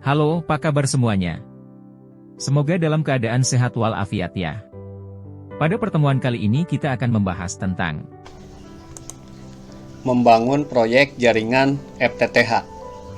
Halo, apa kabar semuanya? Semoga dalam keadaan sehat walafiat ya. Pada pertemuan kali ini kita akan membahas tentang membangun proyek jaringan FTTH.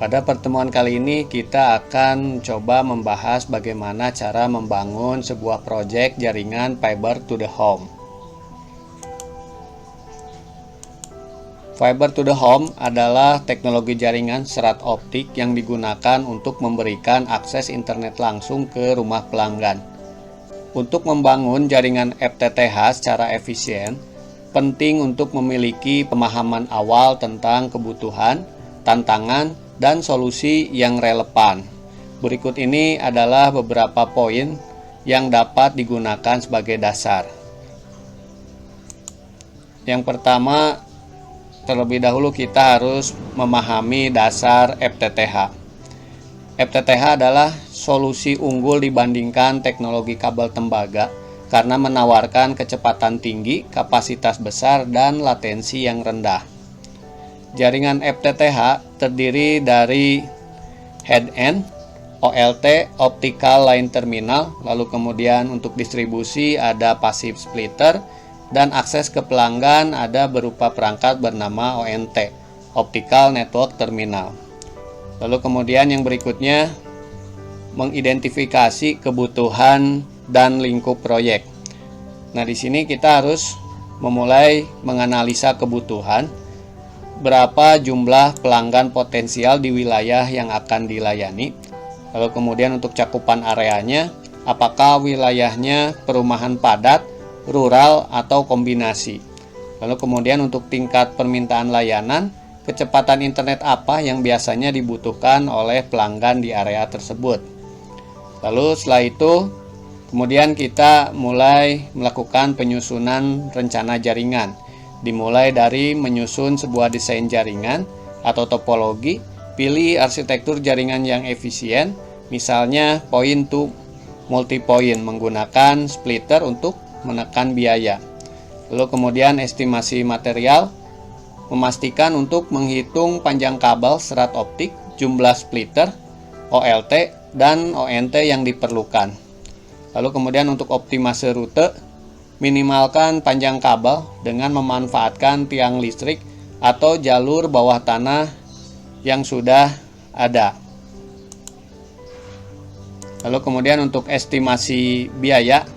Pada pertemuan kali ini kita akan coba membahas bagaimana cara membangun sebuah proyek jaringan fiber to the home. Fiber to the home adalah teknologi jaringan serat optik yang digunakan untuk memberikan akses internet langsung ke rumah pelanggan. Untuk membangun jaringan FTTH secara efisien, penting untuk memiliki pemahaman awal tentang kebutuhan, tantangan, dan solusi yang relevan. Berikut ini adalah beberapa poin yang dapat digunakan sebagai dasar. Yang pertama, terlebih dahulu kita harus memahami dasar FTTH. FTTH adalah solusi unggul dibandingkan teknologi kabel tembaga karena menawarkan kecepatan tinggi, kapasitas besar, dan latensi yang rendah. Jaringan FTTH terdiri dari head-end, OLT, Optical Line Terminal, lalu kemudian untuk distribusi ada passive splitter, dan akses ke pelanggan ada berupa perangkat bernama ONT, Optical Network Terminal. Lalu kemudian yang berikutnya, mengidentifikasi kebutuhan dan lingkup proyek. Nah, di sini kita harus memulai menganalisa kebutuhan, berapa jumlah pelanggan potensial di wilayah yang akan dilayani. Lalu kemudian untuk cakupan areanya, apakah wilayahnya perumahan padat, rural, atau kombinasi. Lalu kemudian untuk tingkat permintaan layanan, kecepatan internet apa yang biasanya dibutuhkan oleh pelanggan di area tersebut. Lalu setelah itu, kemudian kita mulai melakukan penyusunan rencana jaringan. Dimulai dari menyusun sebuah desain jaringan atau topologi, pilih arsitektur jaringan yang efisien, misalnya point to multipoint menggunakan splitter untuk menekan biaya. Lalu kemudian estimasi material, memastikan untuk menghitung panjang kabel serat optik, jumlah splitter, OLT, dan ONT yang diperlukan. Lalu kemudian untuk optimasi rute, minimalkan panjang kabel dengan memanfaatkan tiang listrik atau jalur bawah tanah yang sudah ada. Lalu kemudian untuk estimasi biaya,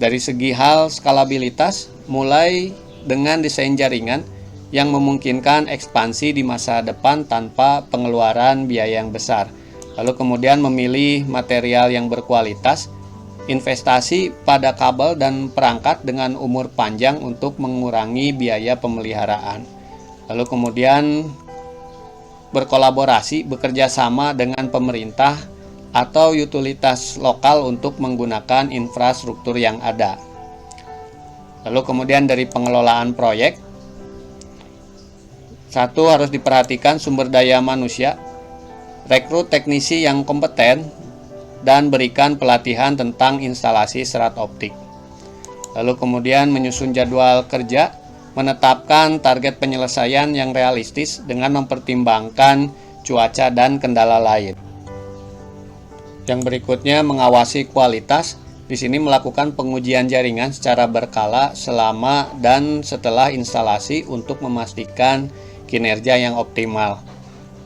dari segi hal skalabilitas, mulai dengan desain jaringan yang memungkinkan ekspansi di masa depan tanpa pengeluaran biaya yang besar. Lalu kemudian memilih material yang berkualitas, investasi pada kabel dan perangkat dengan umur panjang untuk mengurangi biaya pemeliharaan. Lalu kemudian berkolaborasi, bekerja sama dengan pemerintah atau utilitas lokal untuk menggunakan infrastruktur yang ada. Lalu kemudian dari pengelolaan proyek, satu, harus diperhatikan sumber daya manusia, rekrut teknisi yang kompeten, dan berikan pelatihan tentang instalasi serat optik. Lalu kemudian menyusun jadwal kerja, menetapkan target penyelesaian yang realistis dengan mempertimbangkan cuaca dan kendala lain. Yang berikutnya, mengawasi kualitas. Di sini melakukan pengujian jaringan secara berkala selama dan setelah instalasi untuk memastikan kinerja yang optimal.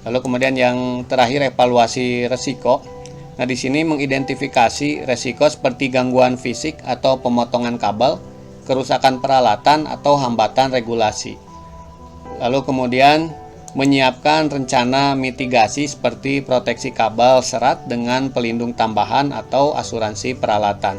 Lalu kemudian yang terakhir, evaluasi risiko. Nah, di sini mengidentifikasi risiko seperti gangguan fisik atau pemotongan kabel, kerusakan peralatan atau hambatan regulasi. Lalu kemudian menyiapkan rencana mitigasi seperti proteksi kabel serat dengan pelindung tambahan atau asuransi peralatan.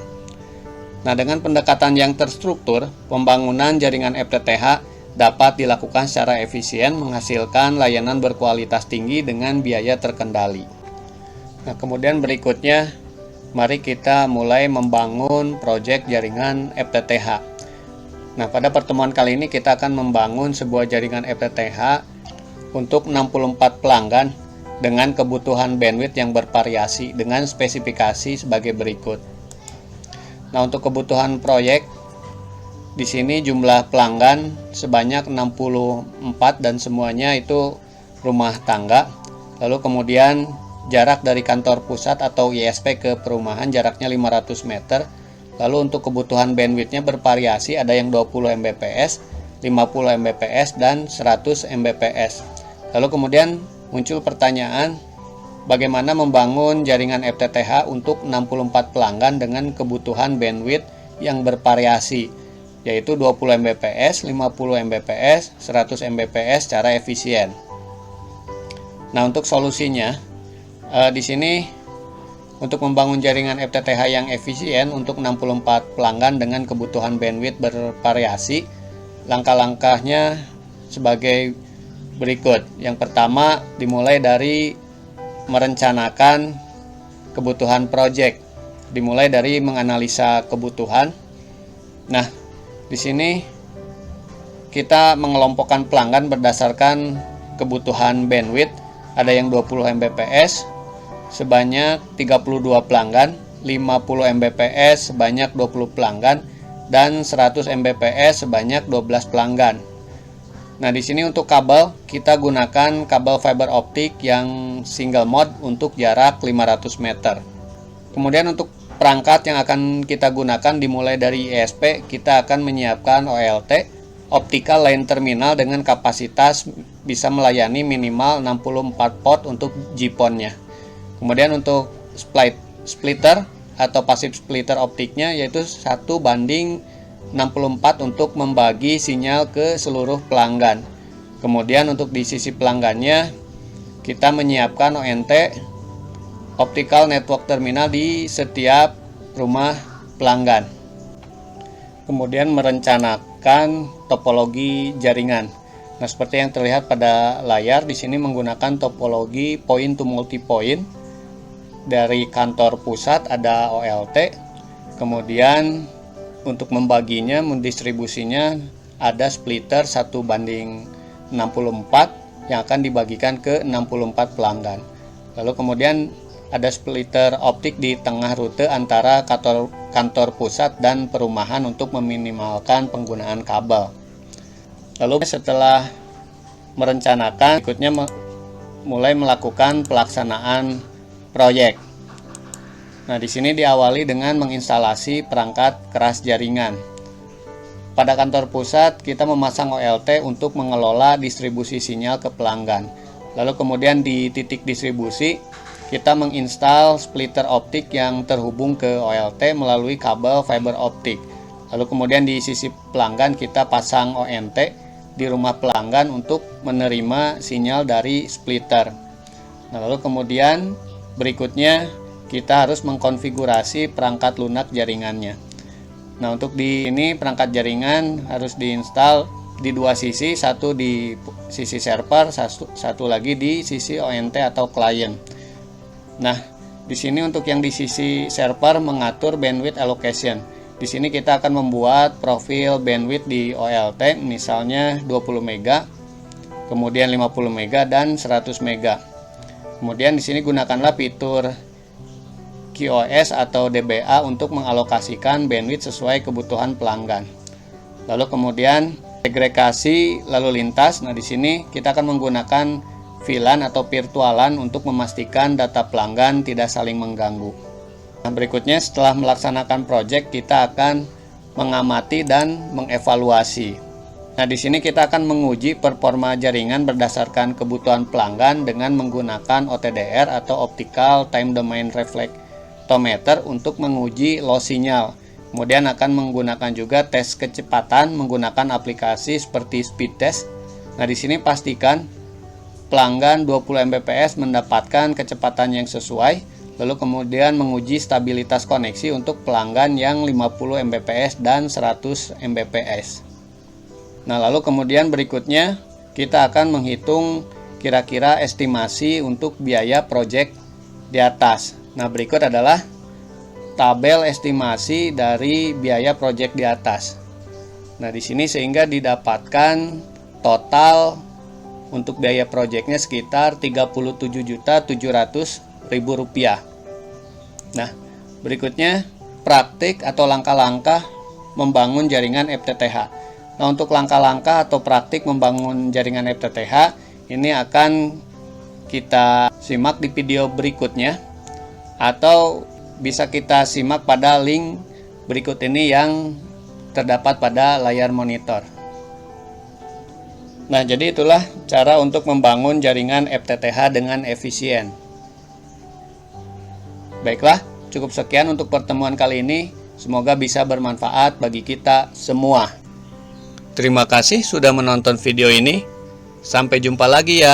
Nah, dengan pendekatan yang terstruktur, pembangunan jaringan FTTH dapat dilakukan secara efisien, menghasilkan layanan berkualitas tinggi dengan biaya terkendali. Nah, kemudian berikutnya, mari kita mulai membangun proyek jaringan FTTH. Nah, pada pertemuan kali ini kita akan membangun sebuah jaringan FTTH untuk 64 pelanggan dengan kebutuhan bandwidth yang bervariasi dengan spesifikasi sebagai berikut. Nah, untuk kebutuhan proyek, di sini jumlah pelanggan sebanyak 64 dan semuanya itu rumah tangga. Lalu kemudian jarak dari kantor pusat atau ISP ke perumahan jaraknya 500 meter. Lalu untuk kebutuhan bandwidthnya bervariasi, ada yang 20 Mbps, 50 Mbps, dan 100 Mbps. Lalu kemudian muncul pertanyaan, bagaimana membangun jaringan FTTH untuk 64 pelanggan dengan kebutuhan bandwidth yang bervariasi, yaitu 20 Mbps, 50 Mbps, 100 Mbps secara efisien. Nah, untuk solusinya, di sini untuk membangun jaringan FTTH yang efisien untuk 64 pelanggan dengan kebutuhan bandwidth bervariasi, langkah-langkahnya sebagai berikut. Yang pertama, dimulai dari merencanakan kebutuhan project. Dimulai dari menganalisa kebutuhan. Nah, di sini kita mengelompokkan pelanggan berdasarkan kebutuhan bandwidth. Ada yang 20 Mbps sebanyak 32 pelanggan, 50 Mbps sebanyak 20 pelanggan, dan 100 Mbps sebanyak 12 pelanggan. Nah, di sini untuk kabel kita gunakan kabel fiber optik yang single mode untuk jarak 500 meter. Kemudian untuk perangkat yang akan kita gunakan dimulai dari ISP, kita akan menyiapkan OLT, Optical Line Terminal, dengan kapasitas bisa melayani minimal 64 port untuk GPON-nya. Kemudian untuk splitter atau passive splitter optiknya yaitu 1:64 untuk membagi sinyal ke seluruh pelanggan. Kemudian untuk di sisi pelanggannya kita menyiapkan ONT, Optical Network Terminal, di setiap rumah pelanggan. Kemudian merencanakan topologi jaringan. Nah, seperti yang terlihat pada layar, di sini menggunakan topologi point to multipoint. Dari kantor pusat ada OLT, kemudian untuk membaginya, mendistribusinya ada splitter 1:64 yang akan dibagikan ke 64 pelanggan. Lalu kemudian ada splitter optik di tengah rute antara kantor pusat dan perumahan untuk meminimalkan penggunaan kabel. Lalu setelah merencanakan, berikutnya mulai melakukan pelaksanaan proyek. Nah, di sini diawali dengan menginstalasi perangkat keras jaringan. Pada kantor pusat, kita memasang OLT untuk mengelola distribusi sinyal ke pelanggan. Lalu kemudian di titik distribusi, kita menginstal splitter optik yang terhubung ke OLT melalui kabel fiber optik. Lalu kemudian di sisi pelanggan kita pasang ONT di rumah pelanggan untuk menerima sinyal dari splitter. Nah, lalu kemudian berikutnya kita harus mengkonfigurasi perangkat lunak jaringannya. Nah, untuk di ini perangkat jaringan harus diinstal di dua sisi, satu di sisi server, satu lagi di sisi ONT atau klien. Nah, di sini untuk yang di sisi server mengatur bandwidth allocation. Di sini kita akan membuat profil bandwidth di OLT, misalnya 20 MB, kemudian 50 MB dan 100 MB. Kemudian di sini gunakanlah fitur QoS atau DBA untuk mengalokasikan bandwidth sesuai kebutuhan pelanggan. Lalu kemudian segregasi lalu lintas. Nah, di sini kita akan menggunakan VLAN atau virtualan untuk memastikan data pelanggan tidak saling mengganggu. Nah, berikutnya setelah melaksanakan project, kita akan mengamati dan mengevaluasi. Nah, di sini kita akan menguji performa jaringan berdasarkan kebutuhan pelanggan dengan menggunakan OTDR atau Optical Time Domain Reflectometer untuk menguji loss sinyal. Kemudian akan menggunakan juga tes kecepatan menggunakan aplikasi seperti speed test. Nah, di sini pastikan pelanggan 20 Mbps mendapatkan kecepatan yang sesuai, lalu kemudian menguji stabilitas koneksi untuk pelanggan yang 50 Mbps dan 100 Mbps. Nah, lalu kemudian berikutnya kita akan menghitung kira-kira estimasi untuk biaya project di atas. Nah, berikut adalah tabel estimasi dari biaya project di atas. Nah, di sini sehingga didapatkan total untuk biaya proyeknya sekitar Rp37.700.000. Nah, berikutnya praktik atau langkah-langkah membangun jaringan FTTH. Nah, untuk langkah-langkah atau praktik membangun jaringan FTTH ini akan kita simak di video berikutnya, atau bisa kita simak pada link berikut ini yang terdapat pada layar monitor. Nah, jadi itulah cara untuk membangun jaringan FTTH dengan efisien. Baiklah, cukup sekian untuk pertemuan kali ini. Semoga bisa bermanfaat bagi kita semua. Terima kasih sudah menonton video ini. Sampai jumpa lagi ya.